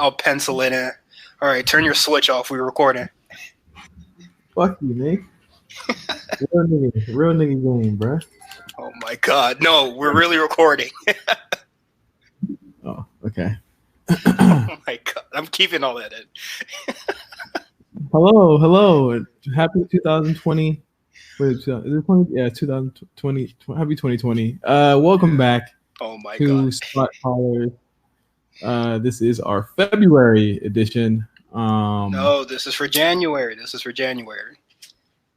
I'll pencil it in. All right, turn your switch off. We're recording. Fuck you, Nick. Real nigga game, bro. Oh my God, no, we're really recording. Oh, okay. Oh my God, I'm keeping all that in. Hello. Happy 2020. Wait, is it 20? Yeah, 2020. Happy 2020. Welcome back to Spotcallers. This is our February edition. No, this is for January.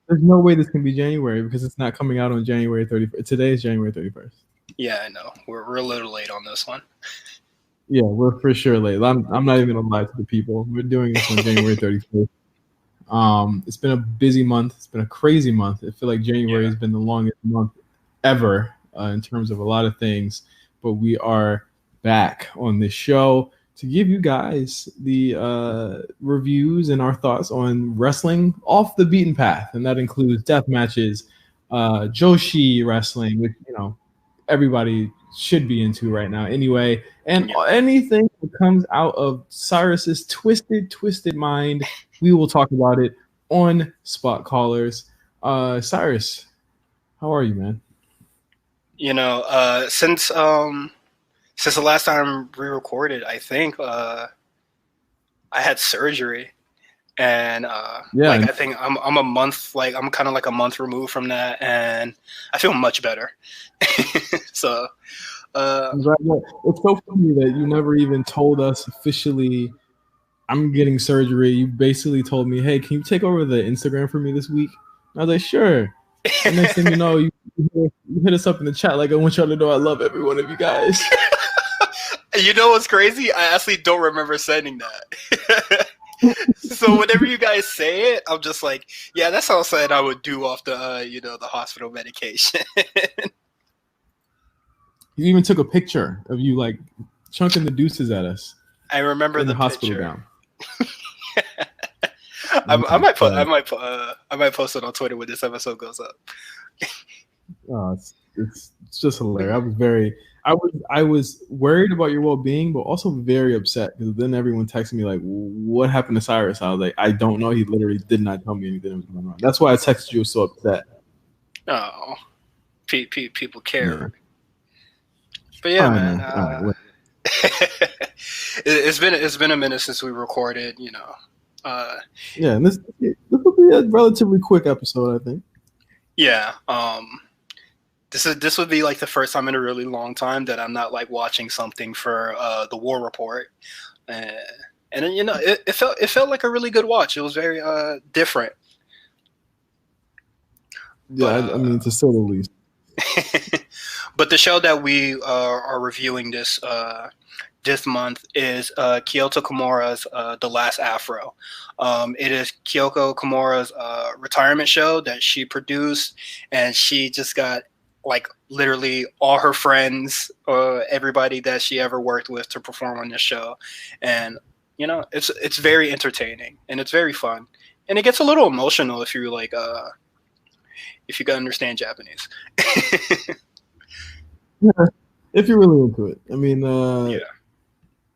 There's no way this can be January because it's not coming out on January 31st. Today is January 31st. Yeah, I know. We're a little late on this one. Yeah, we're for sure late. I'm not even gonna lie to the people. We're doing this on January 31st. It's been a busy month. It's been a crazy month. I feel like January has been the longest month ever in terms of a lot of things. But we are back on this show to give you guys the reviews and our thoughts on wrestling off the beaten path, and that includes death matches, Joshi wrestling, which everybody should be into right now anyway, and anything that comes out of Cyrus's twisted mind, we will talk about it on Spotcallers. Cyrus, how are you, man? Since the last time we recorded, I think I had surgery, and I think I'm a month, I'm kind of like a month removed from that, and I feel much better. So it's so funny that you never even told us officially I'm getting surgery. You basically told me, hey, can you take over the Instagram for me this week? And I was like, sure. And next thing you know, you hit us up in the chat like, I want y'all to know I love every one of you guys. You know what's crazy? I actually don't remember sending that. So whenever you guys say it, I'm just like, yeah, that's all I would do off the the hospital medication. You even took a picture of you like chunking the deuces at us. I remember the hospital picture. Gown. I might post it on Twitter when this episode goes up. Oh, it's just hilarious. I was worried about your well-being, but also very upset because then everyone texted me like, "What happened to Cyrus?" I was like, "I don't know. He literally did not tell me anything was going on." That's why I texted you so upset. Oh, people care. Yeah. But yeah, man. It's been a minute since we recorded. And this will be a relatively quick episode, I think. Yeah. This would be like the first time in a really long time that I'm not like watching something for the War Report, and then it felt like a really good watch. It was very different. Yeah, but, I mean, to say the least. But the show that we are reviewing this month is Kyoko Kimura's The Last Afro. It is Kyoko Kimura's retirement show that she produced, and she just got like literally all her friends, everybody that she ever worked with to perform on this show. And it's very entertaining and it's very fun, and it gets a little emotional if you like if you can understand Japanese. Yeah, if you're really into it. I mean,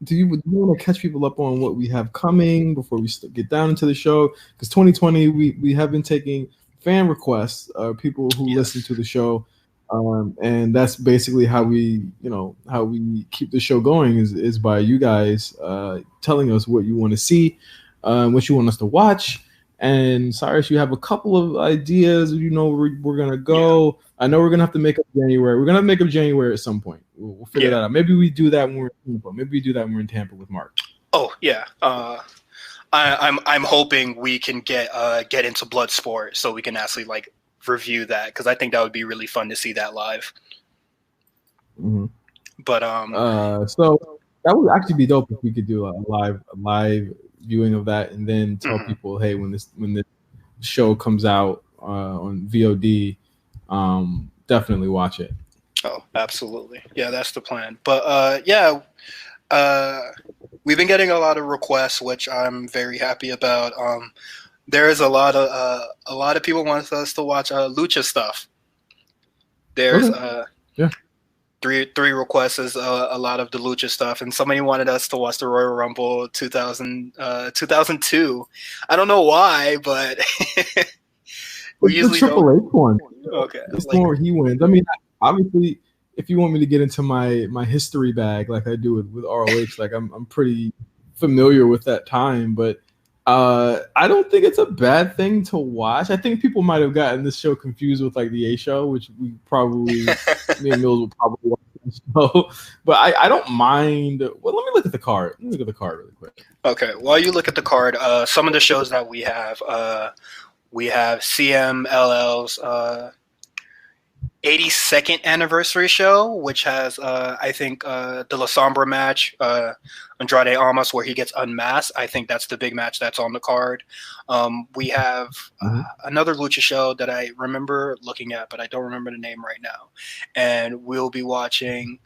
do you want to catch people up on what we have coming before we get down into the show? Because 2020, we have been taking fan requests, people who listen to the show, and that's basically how we keep the show going is by you guys telling us what you want to see, what you want us to watch. And Cyrus, you have a couple of ideas. We're gonna go. Yeah. I know we're gonna have to make up January. We're gonna make up January at some point. We'll figure that out. Maybe we do that when we're in Tampa. Maybe we do that when we're in Tampa with Mark. Oh yeah. I'm hoping we can get into Bloodsport so we can actually like review that, because I think that would be really fun to see that live. Mm-hmm. But so that would actually be dope if we could do a live viewing of that, and then tell people, hey, when this show comes out on VOD, definitely watch it. Oh, absolutely. Yeah, that's the plan. But we've been getting a lot of requests, which I'm very happy about. There is a lot of people want us to watch lucha stuff. There's three requests is a lot of the Lucha stuff, and somebody wanted us to watch the Royal Rumble 2002. I don't know why, but we It's the usually Triple don't. H one. Okay, It's the like one where he wins. I mean, obviously, if you want me to get into my history bag like I do with ROH, like I'm pretty familiar with that time, but I don't think it's a bad thing to watch. I think people might have gotten this show confused with like the A show, which me and Mills will probably watch that show. But I don't mind. Well, let me look at the card. Let me look at the card really quick. okay. While you look at the card, some of the shows that we have CMLL's 82nd anniversary show, which has I think the La Sombra match, Andrade Almas, where he gets unmasked. I think that's the big match that's on the card. We have another Lucha show that I remember looking at, but I don't remember the name right now. And we'll be watching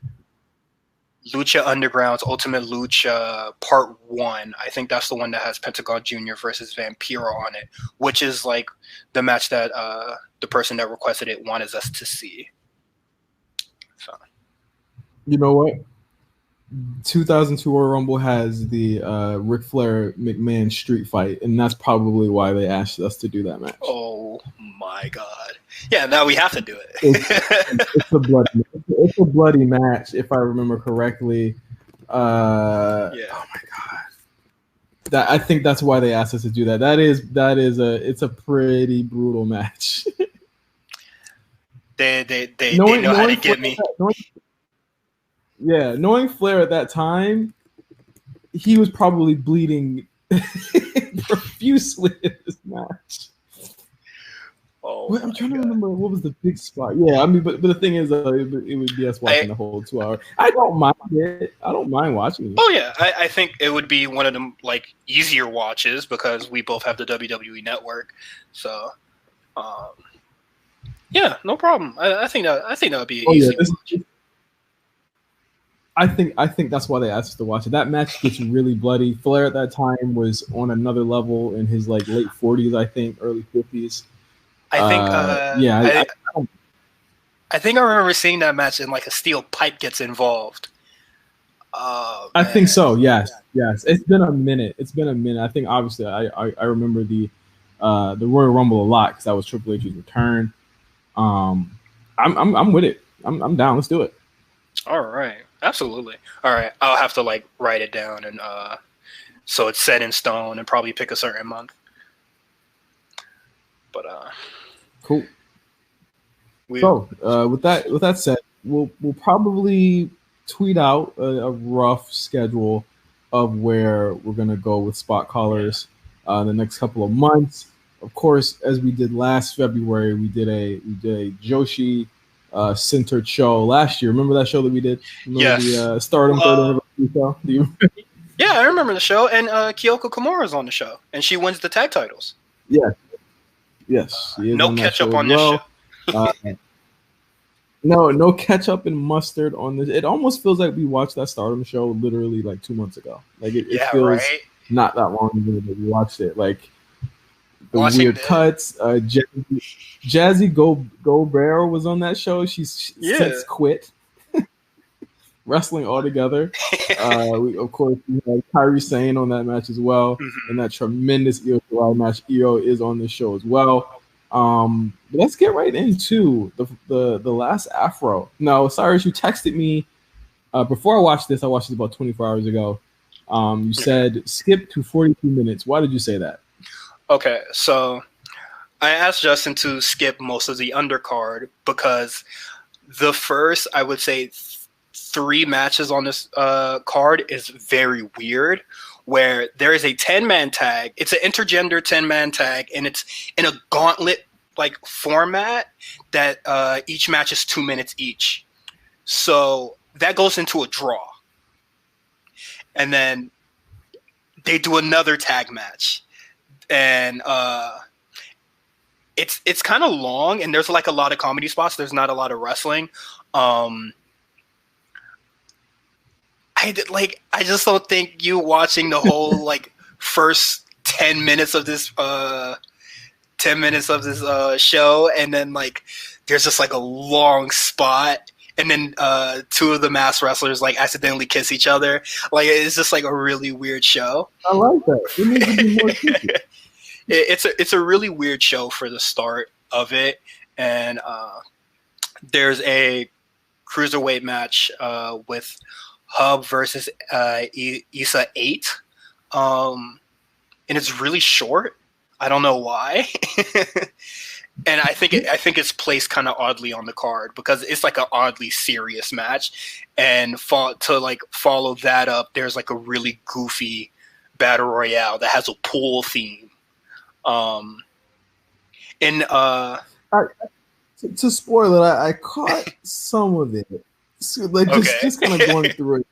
Lucha Underground's Ultimate Lucha Part 1. I think that's the one that has Pentagon Jr. versus Vampiro on it, which is like the match that the person that requested it wanted us to see. So, you know what? 2002 Royal Rumble has the Ric Flair McMahon street fight, and that's probably why they asked us to do that match. Oh my God! Yeah, now we have to do it. It's a bloody match, if I remember correctly. Yeah. Oh my God! I think that's why they asked us to do that. It's a pretty brutal match. They know how to get me. Knowing Flair at that time, he was probably bleeding profusely in this match. Oh, I'm trying to remember what was the big spot. Yeah, I mean, but the thing is, it would be us watching the whole 2 hours. I don't mind it. I don't mind watching it. Oh yeah, I think it would be one of them like easier watches because we both have the WWE Network. So, yeah, no problem. I think that would be easy. Watch. I think that's why they asked us to watch it. That match gets really bloody. Flair at that time was on another level in his like late 40s, I think, early 50s. I think I think I remember seeing that match and like a steel pipe gets involved. I think so. Yes. It's been a minute. I think obviously I remember the Royal Rumble a lot because that was Triple H's return. I'm with it. I'm down. Let's do it. All right. Absolutely. All right. I'll have to like write it down and so it's set in stone and probably pick a certain month. But cool. So with that said, we'll probably tweet out a rough schedule of where we're gonna go with Spotcallers the next couple of months. Of course, as we did last February, we did a Joshi centered show last year. Remember that show that we did? Remember the Stardom 3rd anniversary show? Do you remember? Yeah, I remember the show, and Kyoko Kimura is on the show, and she wins the tag titles. Yes. No ketchup on this show. No ketchup and mustard on this. It almost feels like we watched that Stardom show literally like 2 months ago. Like it feels not that long ago that we watched it. Like the weird cuts. Jazzy Gobert was on that show. She's since quit wrestling altogether. Of course, we had Kairi Sane on that match as well, and that tremendous Io Shirai match. Io is on this show as well. But let's get right into the last Afro. No, Cyrus, you texted me before I watched this. I watched it about 24 hours ago. You said skip to 42 minutes. Why did you say that? Okay, so I asked Justin to skip most of the undercard because the first, I would say, 3 matches on this card is very weird, where there is a 10-man tag. It's an intergender 10-man tag, and it's in a gauntlet like format that each match is 2 minutes each. So that goes into a draw. And then they do another tag match. And it's kind of long, and there's like a lot of comedy spots. There's not a lot of wrestling. I just don't think you watching the whole like first 10 minutes of this show, and then like there's just like a long spot, and then two of the masked wrestlers like accidentally kiss each other. Like it's just like a really weird show. I like that. It needs to be more creepy. It's a really weird show for the start of it, and there's a cruiserweight match with Hub versus Issa 8, and it's really short. I don't know why. And I think it's placed kind of oddly on the card because it's like an oddly serious match, and to like follow that up, there's like a really goofy battle royale that has a pool theme. To spoil it, I caught some of it, so, like just kind of going through it.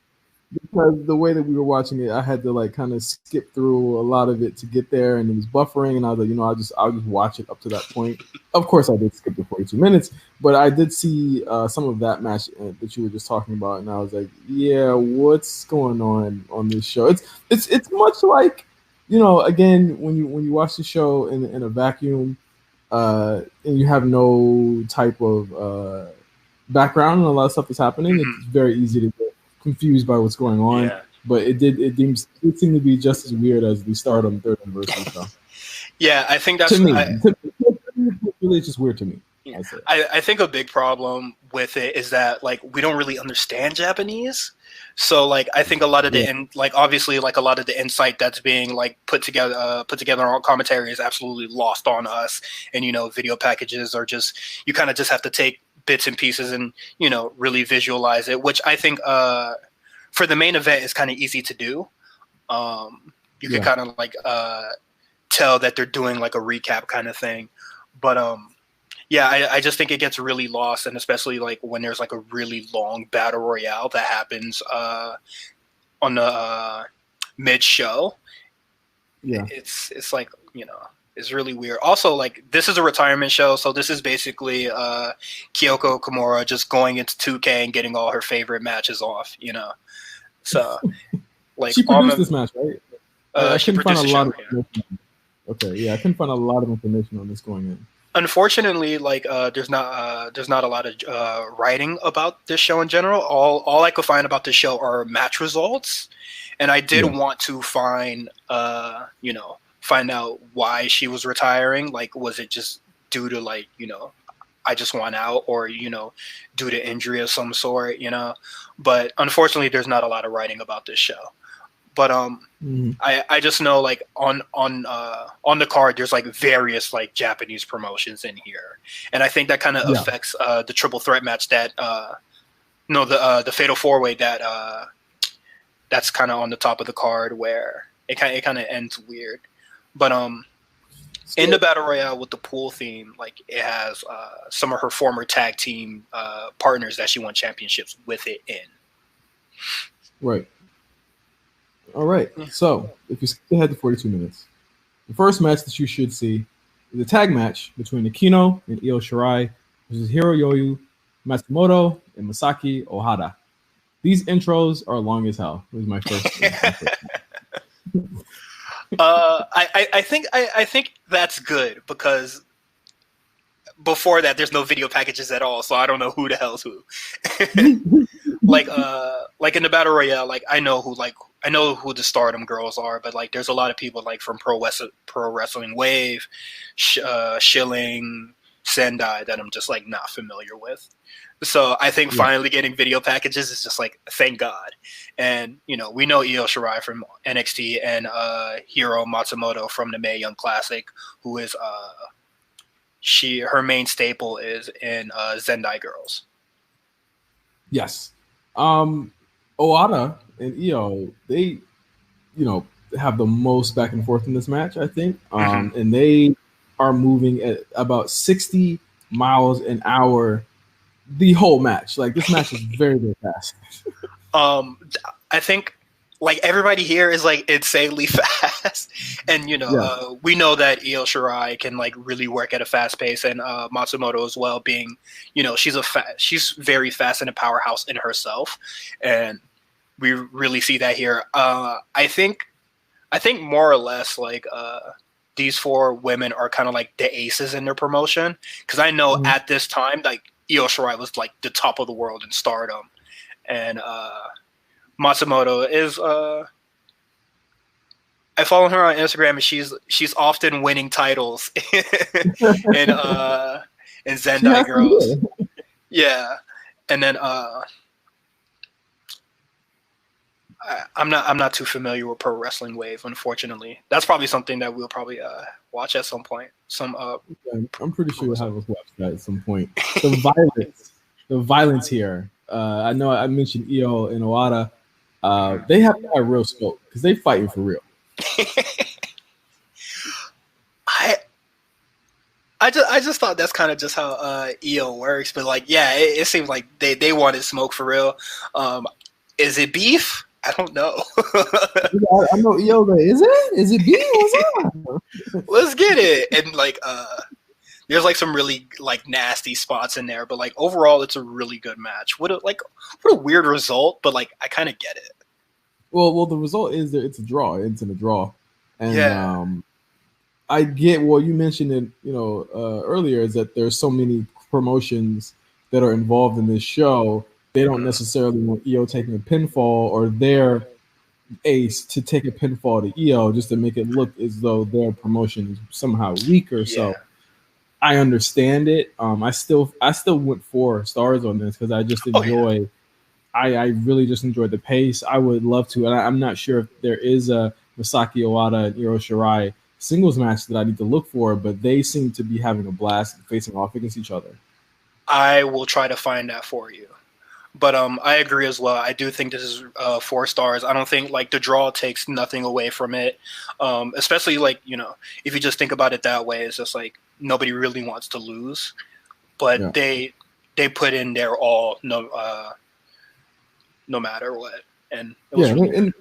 Because the way that we were watching it, I had to like kind of skip through a lot of it to get there, and it was buffering. And I was like, I'll just watch it up to that point. Of course, I did skip the 42 minutes, but I did see some of that match that you were just talking about, and I was like, yeah, what's going on this show? It's much like, again, when you watch the show in a vacuum, and you have no type of background and a lot of stuff is happening, it's very easy to get confused by what's going on. Yeah. But it seemed to be just as weird as the Stardom third anniversary show. Yeah, I think that's to me. It's just weird to me. Yeah. I think a big problem with it is that like we don't really understand Japanese. So like I think a lot of obviously like a lot of the insight that's being like put together on commentary is absolutely lost on us. And video packages are just, you kind of just have to take bits and pieces and really visualize it, which I think for the main event is kind of easy to do. You can kind of like tell that they're doing like a recap kind of thing, but I just think it gets really lost, and especially like when there's like a really long battle royale that happens on the mid show. It's like it's really weird. Also, like, this is a retirement show, so this is basically Kyoko Kimura just going into 2K and getting all her favorite matches off, So, like, she produced this match, right? I couldn't find a lot of information. Okay, yeah, I couldn't find a lot of information on this going in. Unfortunately, like, there's not a lot of writing about this show in general. All I could find about this show are match results, and I did want to find out why she was retiring. Like, was it just due to like, I just want out, or, due to injury of some sort, but unfortunately there's not a lot of writing about this show. But I just know like on the card there's like various like Japanese promotions in here, and I think that kind of affects the triple threat match that the fatal four way that's kind of on the top of the card, where it kind of ends weird. But in the battle royale with the pool theme, like, it has some of her former tag team partners that she won championships with it in. Right. All right. So if you skip ahead to 42 minutes, the first match that you should see is a tag match between Akino and Io Shirai versus Hiroyoyu Matsumoto and Masaki Ohara. These intros are long as hell. This is my first. I think that's good, because before that there's no video packages at all, so I don't know who the hell's who. like in the battle royale, like I know who the Stardom girls are, but like there's a lot of people like from Pro Wrestling Wave, Shilling, Sendai that I'm just like not familiar with. So I think finally getting video packages is just like, thank God. And, we know Io Shirai from NXT and Hiro Matsumoto from the Mae Young Classic, who is her main staple is in Zendai Girls. Yes. Owada and Io, they, have the most back and forth in this match, I think. And they are moving at about 60 miles an hour the whole match. Like, this match is very, very fast. I think like everybody here is like insanely fast, and we know that Io Shirai can like really work at a fast pace, and Matsumoto as well, being she's very fast and a powerhouse in herself, and we really see that here. I think more or less like these four women are kind of like the aces in their promotion, because I know at this time like Io Shirai was like the top of the world in Stardom, and Matsumoto is I follow her on Instagram, and she's often winning titles in She Zendai has to Girls. hear. Yeah, and then I'm not too familiar with Pro Wrestling Wave, unfortunately. That's probably something that we'll probably watch at some point. I'm pretty sure you'll have us watch that at some point. The violence here. I know I mentioned Io and Owada. They have to have real smoke because they fighting for real. I just thought that's kind of just how Io works, but like, yeah, it seems like they wanted smoke for real. Is it beef? I don't know. I know Io. Is it? Is it beef? What's up? Let's get it. And like, there's like some really like nasty spots in there, but like overall, it's a really good match. What a weird result, but like I kind of get it. Well, the result is that it's a draw. It's in a draw, and Yeah. I get what you mentioned it, earlier is that there's so many promotions that are involved in this show. They don't necessarily want Io taking a pinfall or their ace to take a pinfall to Io just to make it look as though their promotion is somehow weaker. Yeah. So I understand it. I still went 4 stars on this because I just enjoy. Oh, yeah. I really just enjoyed the pace. I would love to, and I'm not sure if there is a Masaki Owada and Io Shirai singles match that I need to look for, but they seem to be having a blast facing off against each other. I will try to find that for you. But I agree as well. I do think this is 4 stars. I don't think like the draw takes nothing away from it. Especially like, if you just think about it that way, it's just like nobody really wants to lose. But they put in their all no matter what. And it was really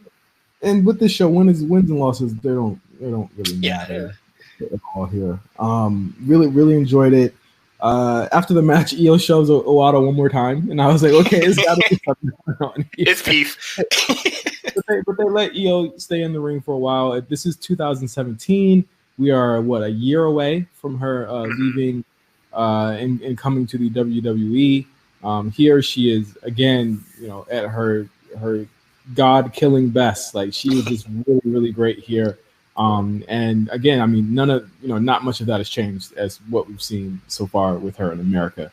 and with this show, wins and losses, they don't really matter at all here. Really, really enjoyed it. After the match, Io shoves Owada one more time, and I was like, okay, it's got to be something going on here. It's beef. but they let Io stay in the ring for a while. This is 2017. We are a year away from her leaving and coming to the WWE. Here she is again, at her God-killing best. Like she was just really, really great here. And again, I mean, not much of that has changed as what we've seen so far with her in America.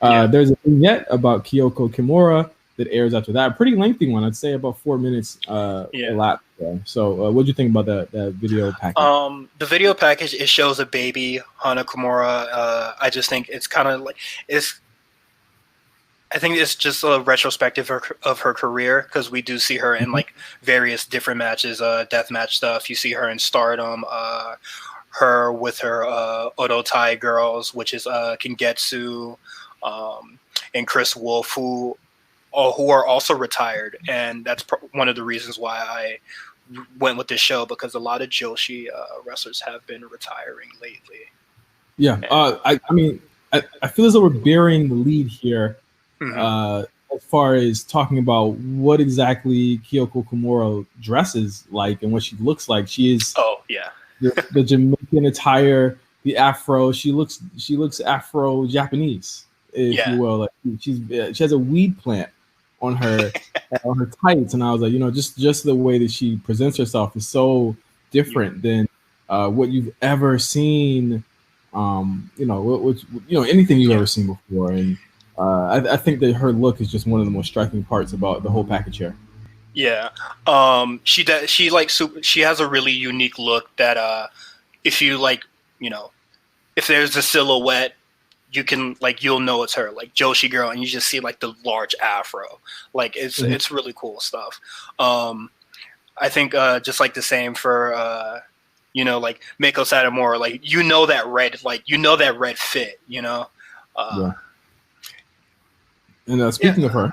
There's a vignette about Kyoko Kimura that airs after that. A pretty lengthy one, I'd say about 4 minutes elapsed. So what do you think about that video package? The video package, it shows a baby Hana Kimura. I just think it's kind of like I think it's just a retrospective of her career because we do see her in like various different matches, deathmatch stuff. You see her in Stardom, her with her Odotai girls, which is Kingetsu, and Chris Wolf, who are also retired, and that's one of the reasons why I went with this show because a lot of Joshi wrestlers have been retiring lately. Yeah, I mean, I feel as though we're burying the lead here. As far as talking about what exactly Kyoko Kimura dresses like and what she looks like. She is the Jamaican attire, the Afro. She looks Afro Japanese, if you will. Like she has a weed plant on her on her tights, and I was like, just the way that she presents herself is so different than what you've ever seen. Anything you've ever seen before, and I think that her look is just one of the most striking parts about the whole package here. Yeah, she has a really unique look that if you if there's a silhouette, you can you'll know it's her, like Joshi girl, and you just see like the large afro. Like it's really cool stuff. I think just like the same for like Mako Satomura, like that red fit, And speaking of her,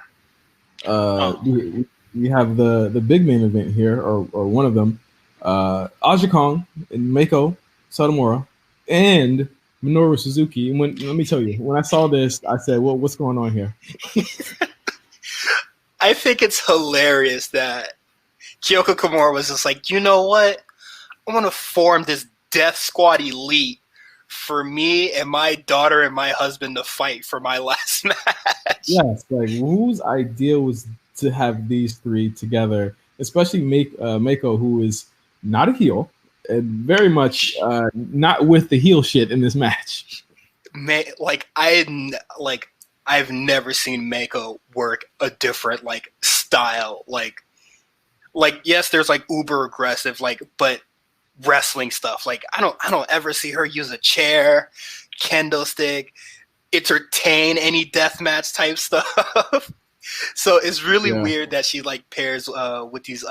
we have the big main event here, or one of them, Aja Kong and Mako Satomura and Minoru Suzuki. And let me tell you, when I saw this, I said, "Well, what's going on here?" I think it's hilarious that Kyoko Kimura was just like, you know what? I want to form this Death Squad Elite for me and my daughter and my husband to fight for my last match. Yes, like whose idea was to have these three together, especially Mako, who is not a heel and very much not with the heel shit in this match. Like I've never seen Mako work a different like style. Like yes, there's like uber aggressive but wrestling stuff. Like I don't ever see her use a chair, kendo stick, entertain any deathmatch type stuff. So it's really weird that she like pairs with these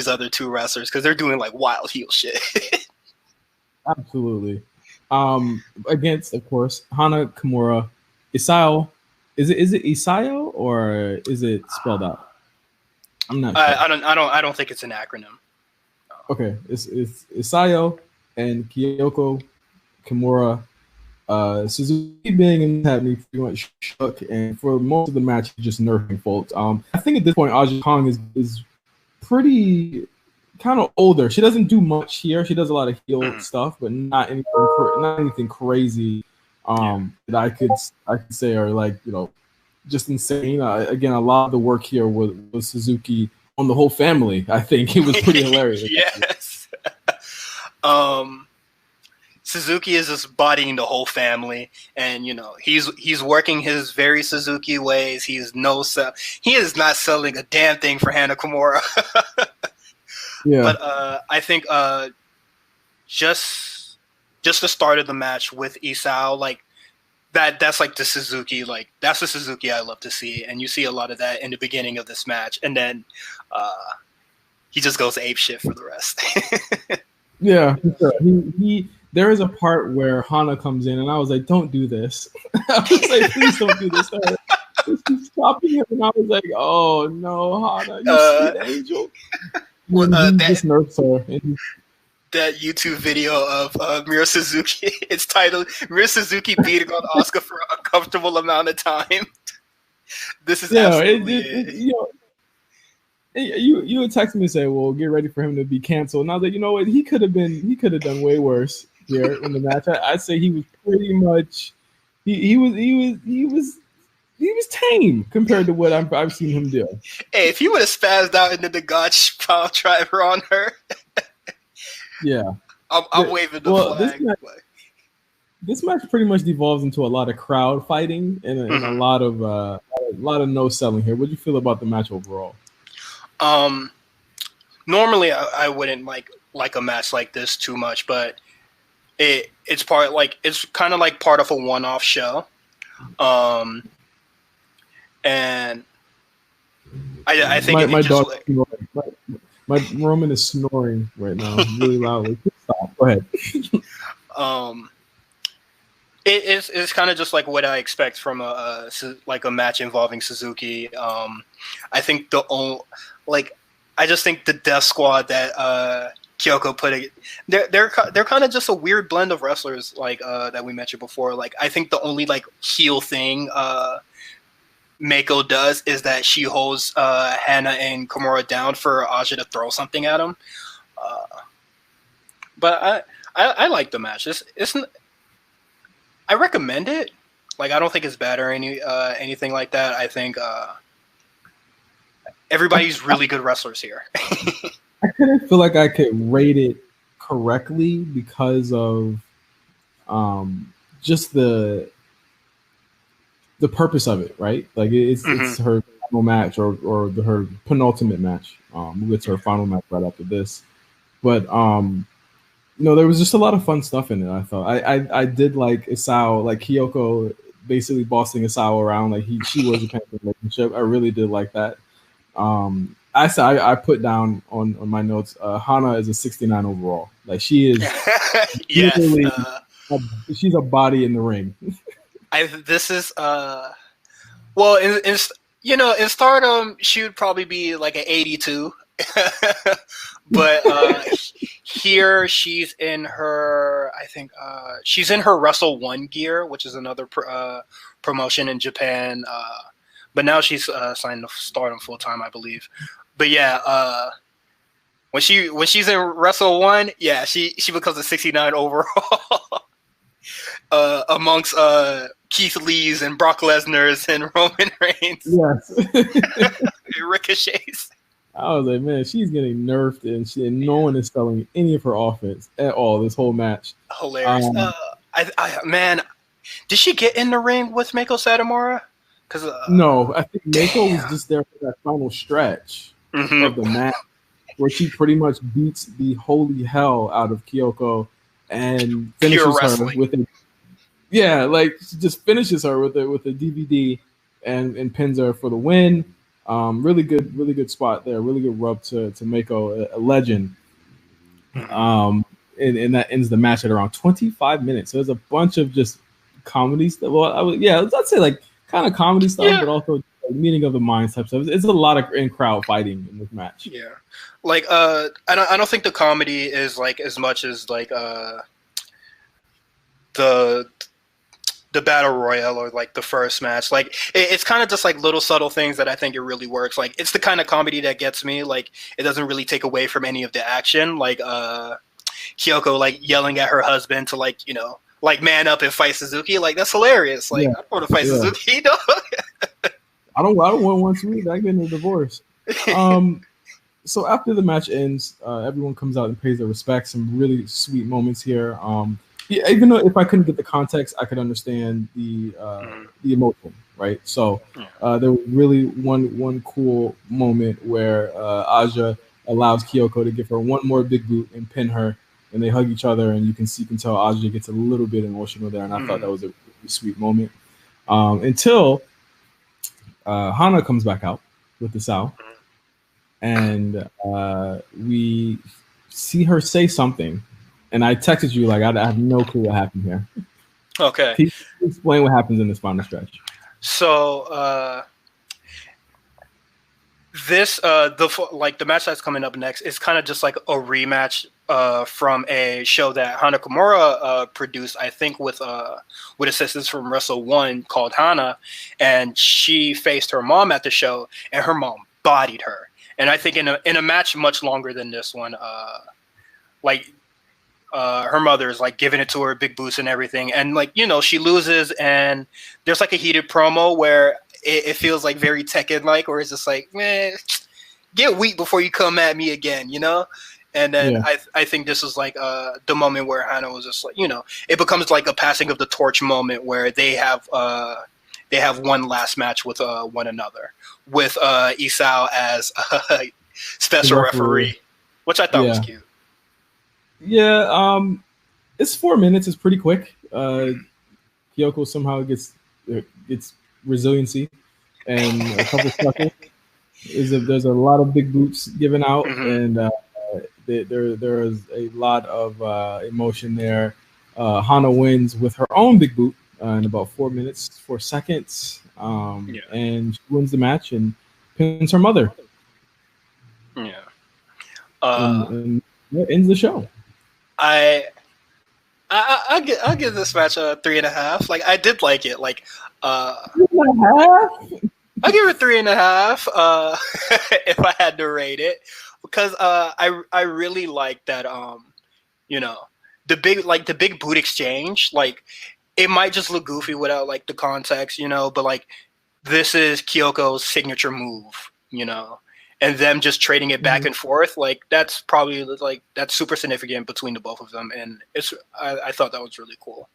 other two wrestlers because they're doing like wild heel shit. Absolutely. Against, of course, Hana Kimura, Isao. Is it Isao or is it spelled out? I'm not sure. I don't think it's an acronym. Okay, it's Isao and Kyoko Kimura. Suzuki being in had me pretty much shook, and for most of the match, just nerfing folks. I think at this point, Aja Kong is pretty kind of older. She doesn't do much here. She does a lot of heel stuff, but not anything crazy. That I could say are like just insane. Again, a lot of the work here was Suzuki on the whole family. I think it was pretty hilarious. Yes. Suzuki is just bodying the whole family, and he's working his very Suzuki ways. He is not selling a damn thing for Hana Kimura. Yeah. But I think just the start of the match with Isao, like that's like the Suzuki, like that's the Suzuki I love to see, and you see a lot of that in the beginning of this match, and then he just goes ape shit for the rest. Yeah, sure. He there is a part where Hana comes in, and I was like, "Don't do this." I was like, "Please don't do this." She's stopping him, and I was like, "Oh no, Hana, you sweet angel." He just nerfs her. That YouTube video of Mira Suzuki. It's titled "Mira Suzuki beating on Asuka for a comfortable amount of time." This is absolutely it. You would text me and say, "Well, get ready for him to be canceled." And I was like, you know what? He could have done way worse here in the match. I'd say he was pretty much he was tame compared to what I've seen him do. Hey, if he would have spazzed out into the God Pile Driver on her, yeah, I'm waving the flag. This match pretty much devolves into a lot of crowd fighting and a lot of no selling here. What do you feel about the match overall? Normally I wouldn't like a match like this too much, but it's kind of like part of a one-off show. And I think my dog, my Roman is snoring right now really loudly. Stop. Go ahead. It's kind of just like what I expect from a match involving Suzuki. I think I just think the Death Squad that Kyoko put it, they're kind of just a weird blend of wrestlers that we mentioned before. Like I think the only heel thing Mako does is that she holds Hana and Kimura down for Aja to throw something at him. But I like the match. I recommend it. I don't think it's bad or anything like that. I think everybody's really good wrestlers here. I couldn't feel like I could rate it correctly because of just the purpose of it, right? It's her final match or her penultimate match. It's her final match right after this. But there was just a lot of fun stuff in it. I thought I did like Isao, like Kyoko basically bossing Isao around, she was a kind of relationship. I really did like that. I put down on my notes. Hana is a 69 overall. She is. Yes. She's a body in the ring. This is in Stardom she would probably be an 82. But here she's in her, I think she's in her Wrestle One gear, which is another promotion in Japan. But now she's signed to Stardom full time, I believe. But yeah, when she's in Wrestle One, yeah, she becomes a 69 overall. amongst Keith Lee's and Brock Lesnar's and Roman Reigns. Yes. Ricochets. I was like, man, she's getting nerfed, and no one is selling any of her offense at all this whole match. Hilarious. Man, did she get in the ring with Meiko Satomura? Because no, I think Meiko was just there for that final stretch of the match, where she pretty much beats the holy hell out of Kyoko and finishes her with a she just finishes her with a DVD and pins her for the win. Really good spot there. Really good rub to Meiko, a legend. And that ends the match at around 25 minutes. So there's a bunch of just comedy stuff. Well, let's say like kind of comedy stuff, but also meeting of the minds type stuff. It's a lot of in crowd fighting in this match. Yeah, like I don't think the comedy is like as much as like the battle royale or like the first match. Like it's kind of just like little subtle things that I think it really works. Like it's the kind of comedy that gets me. Like it doesn't really take away from any of the action. Like Kyoko like yelling at her husband to like like man up and fight Suzuki. Like that's hilarious. Like I don't want to fight Suzuki. No. I don't want one to. I get a divorce. So after the match ends, everyone comes out and pays their respects. Some really sweet moments here. Even though if I couldn't get the context, I could understand the emotion, right? So there was really one cool moment where Aja allows Kyoko to give her one more big boot and pin her, and they hug each other, and you can tell Aja gets a little bit emotional there, and I thought that was a really sweet moment. Until Hana comes back out with the Sao, and we see her say something. And I texted you like I have no clue what happened here. Okay. Can you explain what happens in this final stretch? So this the match that's coming up next is kind of just like a rematch from a show that Hana Kimura produced, I think with assistance from Wrestle One called Hana, and she faced her mom at the show, and her mom bodied her. And I think in a match much longer than this one, her mother is like giving it to her, big boots and everything, and like she loses, and there's like a heated promo where it feels like very Tekken like, where it's just like, man, get weak before you come at me again, And then I think this is like the moment where Hana was just like, it becomes like a passing of the torch moment where they have one last match with one another with Isao as a special referee, which I thought was cute. Yeah, it's 4 minutes. It's pretty quick. Kyoko somehow gets resiliency and a couple chuckles. There's a lot of big boots given out, and there is a lot of emotion there. Hana wins with her own big boot in about 4 minutes, 4 seconds, and she wins the match and pins her mother. Yeah. And that ends the show. I'll give this match a 3.5. Like I did like it. Like 3.5. I'll give it 3.5. If I had to rate it, because I really like that. The big boot exchange. Like it might just look goofy without like the context, but like this is Kyoko's signature move, and them just trading it back and forth, like that's probably like that's super significant between the both of them, and I thought that was really cool.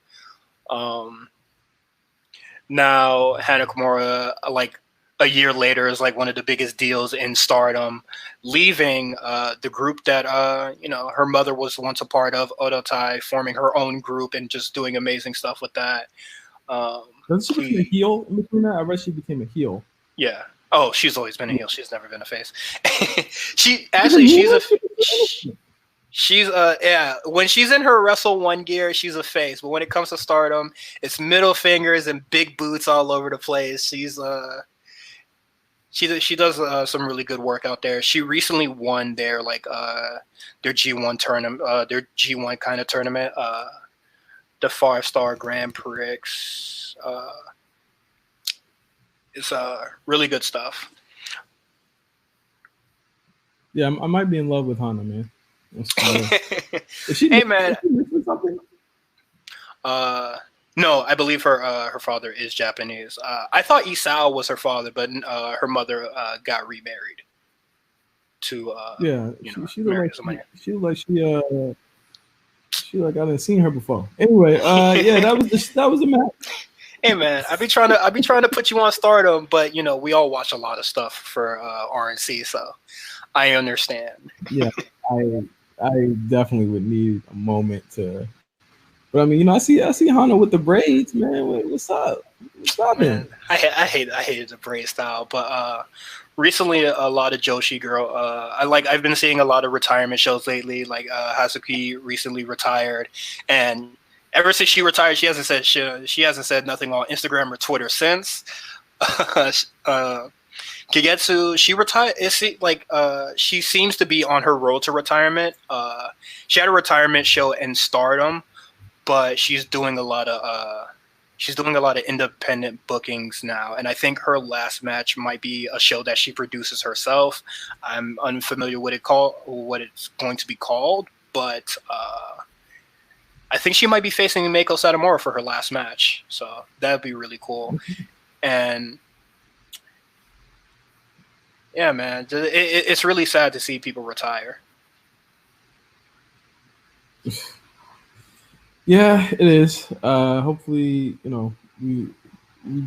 Now Hana Kimura, like a year later, is like one of the biggest deals in Stardom, leaving the group that her mother was once a part of, Odotai, forming her own group and just doing amazing stuff with that. Doesn't she become a heel in between that? I read she became a heel. Yeah. Oh, she's always been a heel. She's never been a face. She's when she's in her Wrestle One gear, she's a face. But when it comes to Stardom, it's middle fingers and big boots all over the place. She does some really good work out there. She recently won their G1 tournament, their G1 kind of tournament, the 5-star Grand Prix. It's really good stuff. Yeah, I might be in love with Hana, man. Hey, man. Is she missing something? No, I believe her father is Japanese. I thought Isao was her father, but her mother got remarried to Yeah, she looked like somebody. she like I didn't seen her before. Anyway, yeah, that was a match. Hey man, I be trying to put you on Stardom, but we all watch a lot of stuff for RNC, so I understand. Yeah, I definitely would need a moment to. But I mean, I see Hana with the braids, man. What's up? What's Man, poppin'? I hated the braid style, but recently a lot of Joshi girl. I've been seeing a lot of retirement shows lately. Like Hazuki recently retired, and ever since she retired, she hasn't said nothing on Instagram or Twitter since. Kagetsu, she retired. She seems to be on her road to retirement. She had a retirement show in Stardom, but she's doing a lot of independent bookings now, and I think her last match might be a show that she produces herself. I'm unfamiliar with what it's going to be called, but I think she might be facing Meiko Satomura for her last match, so that'd be really cool. And yeah, man, it's really sad to see people retire. Yeah, it is. Hopefully, we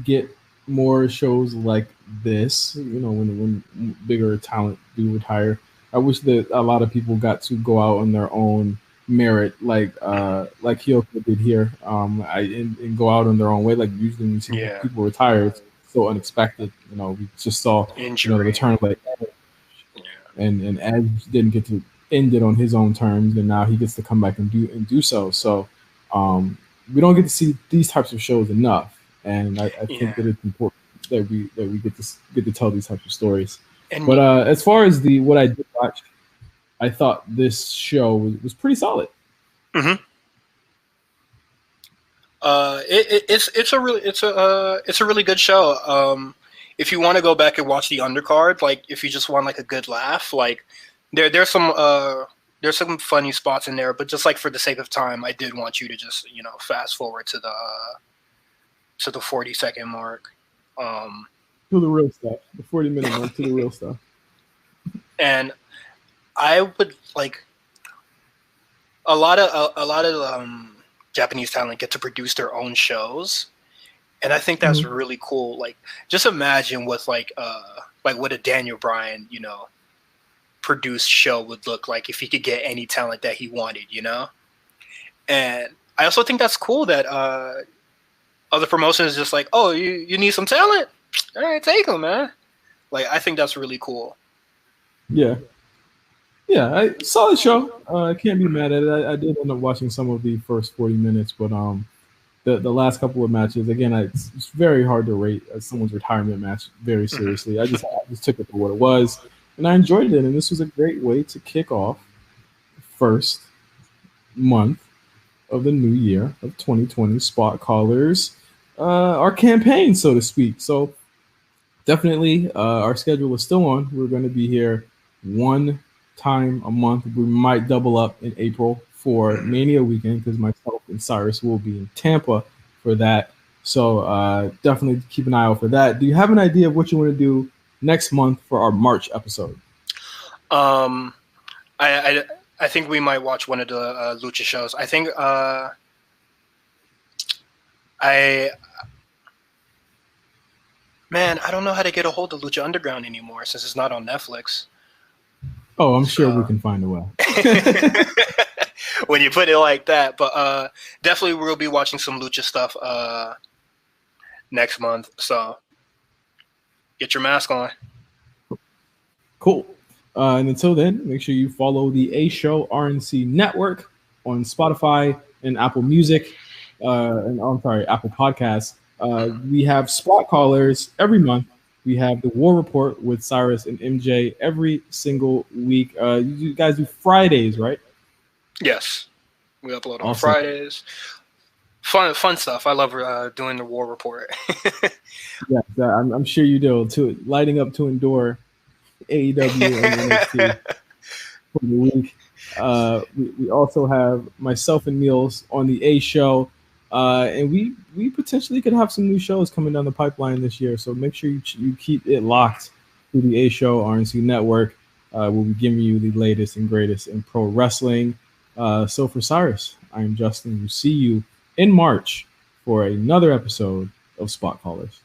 get more shows like this. When bigger talent do retire. I wish that a lot of people got to go out on their own merit, like Kyoko did here. And go out on their own way. Like usually when you see people retire, it's so unexpected. We just saw the return of and Edge didn't get to end it on his own terms, and now he gets to come back and do so. So we don't get to see these types of shows enough, and I think that it's important that we get to tell these types of stories. But as far as what I did watch, I thought this show was pretty solid. Mm-hmm. It's a really good show. If you want to go back and watch the undercard, like if you just want like a good laugh, like there's some funny spots in there, but just like for the sake of time, I did want you to just fast forward to the 40-second mark. To the real stuff, the 40-minute mark, to the real stuff. And I would like a lot of Japanese talent get to produce their own shows, and I think that's really cool. Like, just imagine what what a Daniel Bryan produced show would look like if he could get any talent that he wanted, And I also think that's cool that other promotions just like, oh, you need some talent, all right, take them, man. Like, I think that's really cool. Yeah, I saw the show. I can't be mad at it. I did end up watching some of the first 40 minutes, but the last couple of matches, again, it's very hard to rate someone's retirement match very seriously. I just took it for what it was, and I enjoyed it. And this was a great way to kick off the first month of the new year of 2020, Spotcallers, our campaign, so to speak. So definitely, our schedule is still on. We're going to be here one time a month. We might double up in April for Mania weekend because myself and Cyrus will be in Tampa for that. So definitely keep an eye out for that. Do you have an idea of what you want to do next month for our March episode? I think we might watch one of the Lucha shows. I think I don't know how to get a hold of Lucha Underground anymore since it's not on Netflix. Oh, I'm sure we can find a way. When you put it like that, but definitely we'll be watching some Lucha stuff next month. So get your mask on. Cool. And until then, make sure you follow the A Show RNC Network on Spotify and Apple Music, Apple Podcasts. We have Spotcallers every month. We have the War Report with Cyrus and MJ every single week. You guys do Fridays, right? Yes, we upload on Fridays. Fun stuff. I love doing the War Report. Yeah, I'm sure you do. Lighting up to endure AEW and NXT for the week. We also have myself and Niels on the A Show. And we potentially could have some new shows coming down the pipeline this year. So make sure you keep it locked to the A Show RNC Network. We'll be giving you the latest and greatest in pro wrestling. So for Cyrus, I'm Justin. We'll see you in March for another episode of Spotcallers.